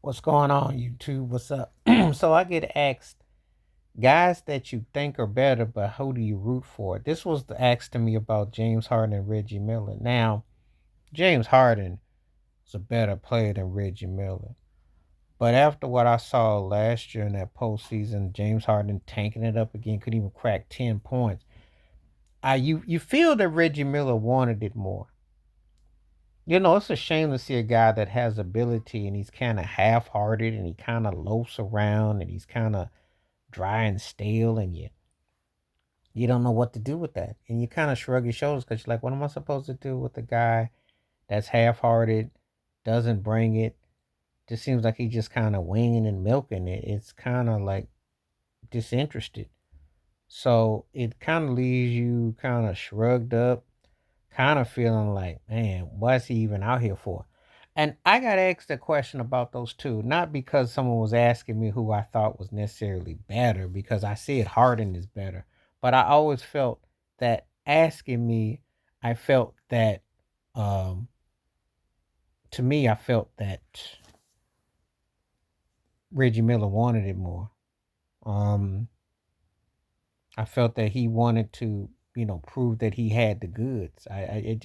What's going on, YouTube? What's up? So I get asked, guys that you think are better, but who do you root for? This was asked to me about James Harden and Reggie Miller. Now, James Harden is a better player than Reggie Miller. But after what I saw last year in that postseason, James Harden tanking it up again, couldn't even crack 10 points. You feel that Reggie Miller wanted it more. It's a shame to see a guy that has ability and he's kind of half-hearted and he kind of loafs around and he's kind of dry and stale, and you don't know what to do with that, and you kind of shrug your shoulders because you're like, what am I supposed to do with a guy that's half-hearted, doesn't bring it, just seems like he's just kind of winging and milking it. It's kind of like disinterested, so it kind of leaves you kind of shrugged up, kind of feeling like, man, what's he even out here for? And I got asked a question about those two, not because someone was asking me who I thought was necessarily better, because I said Harden is better. But I always felt that asking me, I felt that, um, to me, I felt that Reggie Miller wanted it more. Um, I felt that he wanted to, prove that he had the goods. It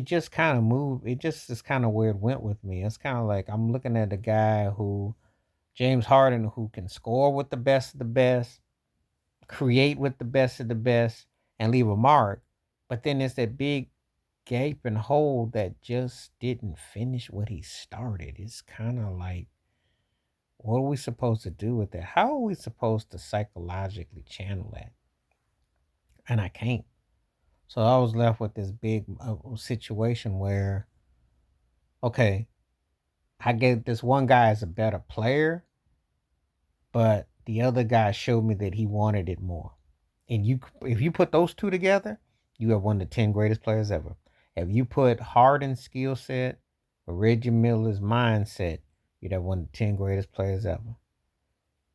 just kind of moved. It just is kind of where it went with me. It's kind of like I'm looking at a guy who, James Harden, who can score with the best of the best, create with the best of the best, and leave a mark. But then there's that big gaping hole that just didn't finish what he started. It's kind of like, what are we supposed to do with that? How are we supposed to psychologically channel that? And I can't. So I was left with this big situation where, okay, I get this one guy is a better player, but the other guy showed me that he wanted it more. And if you put those two together, you have one of the 10 greatest players ever. If you put Harden's skill set with Reggie Miller's mindset, you'd have one of the 10 greatest players ever.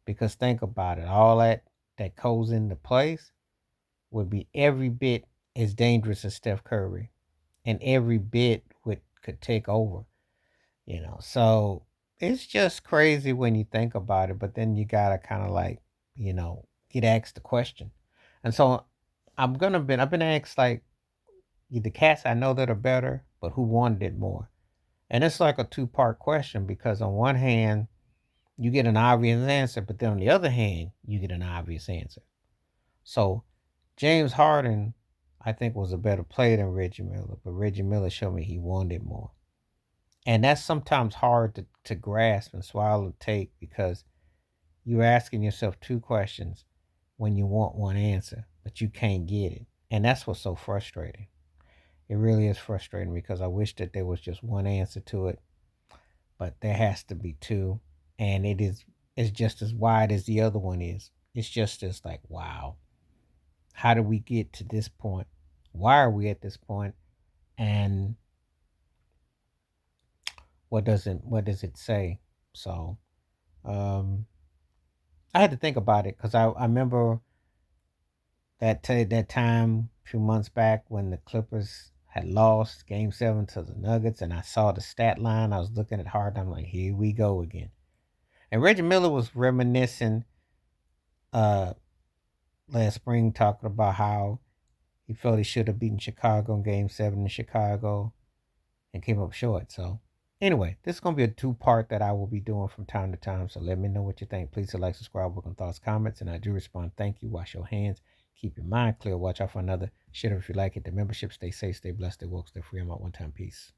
Because think about it, all that goes into place would be every bit as dangerous as Steph Curry, and every bit could take over. So it's just crazy when you think about it, but then you gotta kind of like, get asked the question. And so I've been asked, like, the cats I know that are better, but who wanted it more? And it's like a two-part question, because on one hand you get an obvious answer, but then on the other hand you get an obvious answer. So James Harden, I think, was a better player than Reggie Miller, but Reggie Miller showed me he wanted more. And that's sometimes hard to grasp and swallow and take, because you're asking yourself two questions when you want one answer, but you can't get it. And that's what's so frustrating. It really is frustrating, because I wish that there was just one answer to it, but there has to be two. And it's just as wide as the other one is. It's just as like, wow, how did we get to this point? Why are we at this point? And what does it say? So um I had to think about it, because I remember that time a few months back when the Clippers had lost Game 7 to the Nuggets, and I saw the stat line. I was looking at Harden. I'm like, here we go again. And Reggie Miller was reminiscing uh, last spring, talking about how he felt he should have beaten Chicago in Game 7 in Chicago and came up short. So anyway, this is going to be a two-part that I will be doing from time to time. So let me know what you think. Please hit like, subscribe, work on thoughts, comments, and I do respond. Thank you. Wash your hands. Keep your mind clear. Watch out for another. Share it if you like it. The membership. Stay safe, stay blessed, stay woke, stay free. I'm out one time. Peace.